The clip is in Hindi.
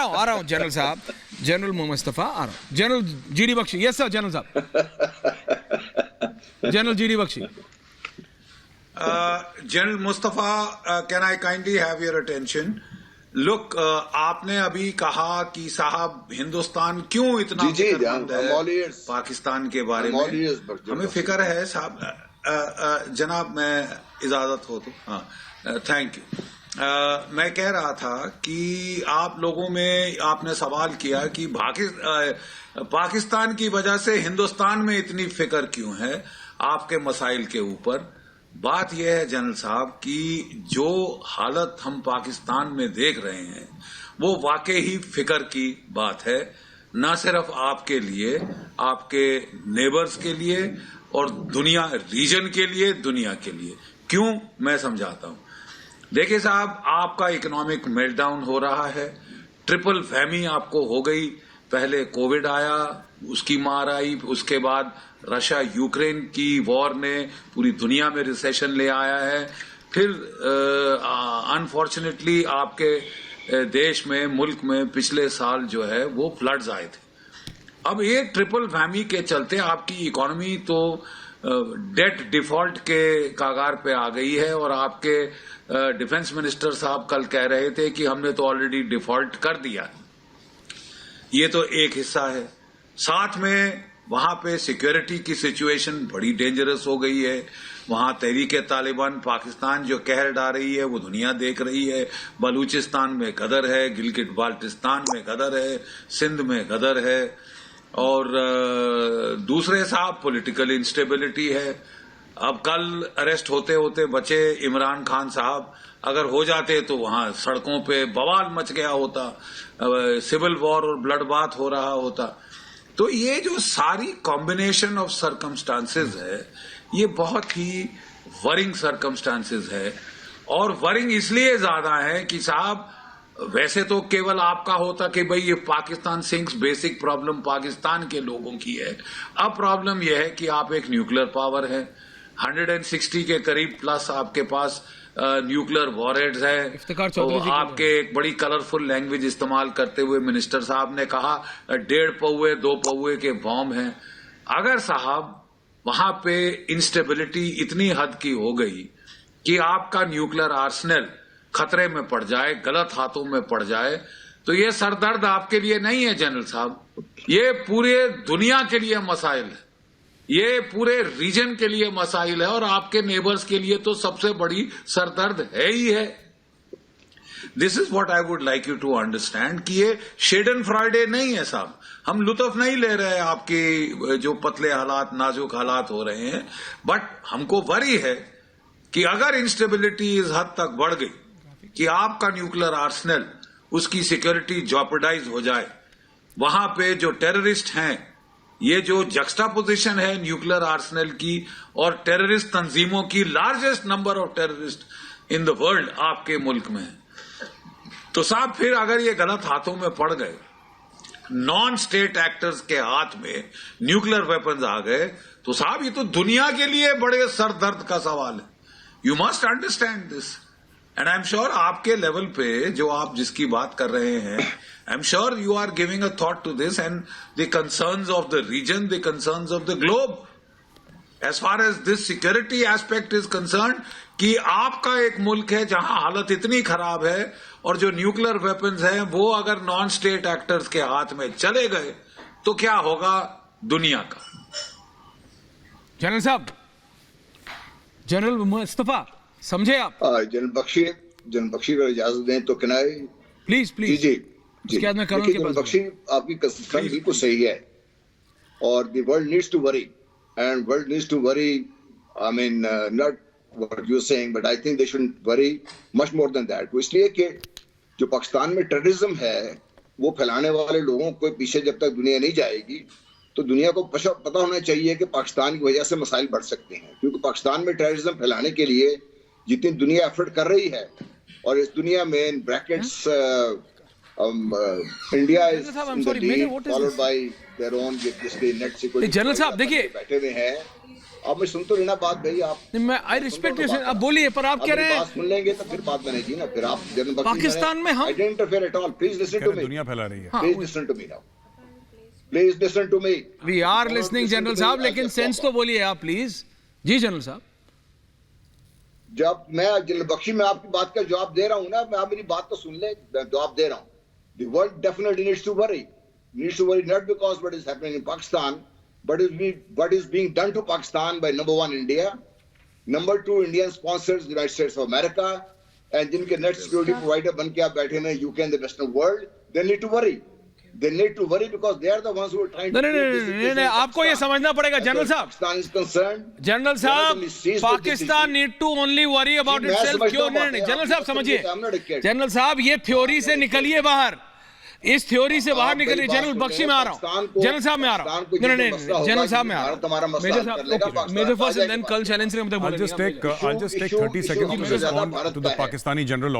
आ रहा हूँ जनरल साहब, जनरल मुस्तफा आ रहा हूँ। General GD Bakshi, yes sir general साहब, general GD Bakshi. General Mustafa, can I kindly have your attention? Look, आपने अभी कहा कि साहब हिंदुस्तान क्यों इतना फिक्रमंद है पाकिस्तान के बारे में। हमें फिक्र है साहब। जनाब मैं इजाजत हो तो हाँ, थैंक यू। मैं कह रहा था कि आप लोगों में आपने सवाल किया कि पाकिस्तान की वजह से हिंदुस्तान में इतनी फिक्र क्यों है आपके मसाइल के ऊपर। बात यह है जनरल साहब कि जो हालत हम पाकिस्तान में देख रहे हैं वो वाकई ही फिक्र की बात है, न सिर्फ आपके लिए, आपके नेबर्स के लिए और दुनिया रीजन के लिए, दुनिया के लिए। क्यों, मैं समझाता हूं। देखिए साहब, आपका इकोनॉमिक मेल्टडाउन हो रहा है, ट्रिपल फैमी आपको हो गई। पहले कोविड आया, उसकी मार आई, उसके बाद रशिया यूक्रेन की वॉर ने पूरी दुनिया में रिसेशन ले आया है। फिर अनफॉर्चुनेटली आपके देश में, मुल्क में पिछले साल जो है वो फ्लड्स आए थे। अब ये ट्रिपल फैमी के चलते आपकी इकोनॉमी तो डेट डिफॉल्ट के कागार पे आ गई है और आपके डिफेंस मिनिस्टर साहब कल कह रहे थे कि हमने तो ऑलरेडी डिफॉल्ट कर दिया। ये तो एक हिस्सा है। साथ में वहां पे सिक्योरिटी की सिचुएशन बड़ी डेंजरस हो गई है। वहां तहरीक तालिबान पाकिस्तान जो कहर डा रही है वो दुनिया देख रही है। बलूचिस्तान में गदर है, गिलगिट बाल्टिस्तान में गदर है, सिंध में गदर है और दूसरे साहब पॉलिटिकल इंस्टेबिलिटी है। अब कल अरेस्ट होते होते बचे इमरान खान साहब, अगर हो जाते तो वहां सड़कों पे बवाल मच गया होता, सिविल वॉर और ब्लड बाथ हो रहा होता। तो ये जो सारी कॉम्बिनेशन ऑफ सर्कमस्टांसेस है ये बहुत ही वरिंग सर्कमस्टांसेस है। और वरिंग इसलिए ज्यादा है कि साहब वैसे तो केवल आपका होता कि भाई ये Pakistan sinks, basic problem Pakistan के लोगों की है। अब प्रॉब्लम यह है कि आप एक न्यूक्लियर पावर है, 160 के करीब प्लस आपके पास न्यूक्लियर वॉरहेड्स है। तो आपके एक बड़ी कलरफुल लैंग्वेज इस्तेमाल करते हुए मिनिस्टर साहब ने कहा 1.5 पौवे 2 पौवे के बॉम्ब हैं। अगर साहब वहां पे इंस्टेबिलिटी इतनी हद की हो गई कि आपका न्यूक्लियर आर्सेनल खतरे में पड़ जाए, गलत हाथों में पड़ जाए, तो ये सरदर्द आपके लिए नहीं है जनरल साहब, ये पूरे दुनिया के लिए मसाइल है, ये पूरे रीजन के लिए मसाइल है और आपके नेबर्स के लिए तो सबसे बड़ी सरदर्द है ही है। This is what I would like you to understand कि ये शेडन फ्राइडे नहीं है साहब। हम लुत्फ नहीं ले रहे हैं आपके जो पतले हालात, नाजुक हालात हो रहे हैं, बट हमको वरी है कि अगर इंस्टेबिलिटी इस हद तक बढ़ गई कि आपका न्यूक्लियर आर्सेनल, उसकी सिक्योरिटी जॉपर्डाइज हो जाए, वहां पे जो टेररिस्ट हैं, ये जो जक्स्टापोजिशन है न्यूक्लियर आर्सेनल की और टेररिस्ट तंजीमों की, largest number of terrorist in the world आपके मुल्क में है, तो साहब फिर अगर ये गलत हाथों में पड़ गए, नॉन स्टेट एक्टर्स के हाथ में न्यूक्लियर वेपन्स आ गए, तो साहब ये तो दुनिया के लिए बड़े सर दर्द का सवाल है। You must understand this and I am sure आपके लेवल पे जो आप जिसकी बात कर रहे हैं, I am sure you are giving a thought to this and the concerns of the region, the concerns of the globe as far as this security aspect is concern कि आपका एक मुल्क है जहां हालत इतनी खराब है और जो न्यूक्लियर वेपन्स हैं वो अगर नॉन स्टेट एक्टर्स के हाथ में चले गए तो क्या होगा दुनिया का। जनरल साहब, जनरल मुस्तफा, समझे आप? जनरल बख्शी को इजाजत दें तो कैन आई प्लीज प्लीज। जी जनरल बख्शी, आपकी कंसर्न बिल्कुल सही है और the world needs to worry and world needs to worry, I mean not what you're saying, but I think they shouldn't worry much more than that. वो इसलिए कि जो पाकिस्तान में टेररिज्म है वो फैलाने वाले लोगों को पीछे जब तक दुनिया नहीं जाएगी तो दुनिया को पता होना चाहिए कि पाकिस्तान की वजह से मसाइल बढ़ सकते हैं, क्योंकि पाकिस्तान में टेररिज्म फैलाने के लिए जितनी दुनिया एफर्ट कर रही है और इस दुनिया में in brackets India is in the lead followed by their own जिसके नेट सिक्योरिटी। जनरल साहब देखिए, बैठे हुए हैं आप मैं सुन तो लेना बात भाई आप नहीं, मैं आई रिस्पेक्ट यू, आप बोलिए, पर आप कह रहे हैं बात सुन लेंगे तो फिर बात बनेगी ना, फिर आप जनरल बख्शी पाकिस्तान में हम I don't interfere at all, please listen to me, दुनिया फैला रही है। Please listen to me now, please listen to me. We are listening general साहब, लेकिन सेंस तो बोलिए आप प्लीज। जी जनरल साहब, जब मैं जनरल बख्शी में आपकी बात का जवाब दे रहा हूं ना, मैं आप मेरी बात तो सुन ले, मैं जवाब दे रहा हूं। The world definitely needs to worry not because what is happening in Pakistan, but what is being done to Pakistan by number one India, number two Indian sponsors, United States of America, and जिनके net security provider बन के आप बैठे हैं UK and the Western world, they need to worry. They need to worry because they are the ones who are trying to. नहीं, आपको ये समझना पड़ेगा जनरल साहब। Pakistan is concerned. जनरल साहब, Pakistan need to only worry about itself. क्यों नहीं, जनरल साहब समझिए, जनरल साहब ये थ्योरी से निकलिए बाहर, इस थ्योरी से बाहर निकलिए। जनरल बख्शी में आ रहा हूँ, जनरल साहब में आ रहा हूँ, नहीं, जनरल साहब में आ रहा हूँ, मेजर फर्स्ट एंड देन कल चैलेंज से I'll just take 30 seconds to respond to the Pakistani general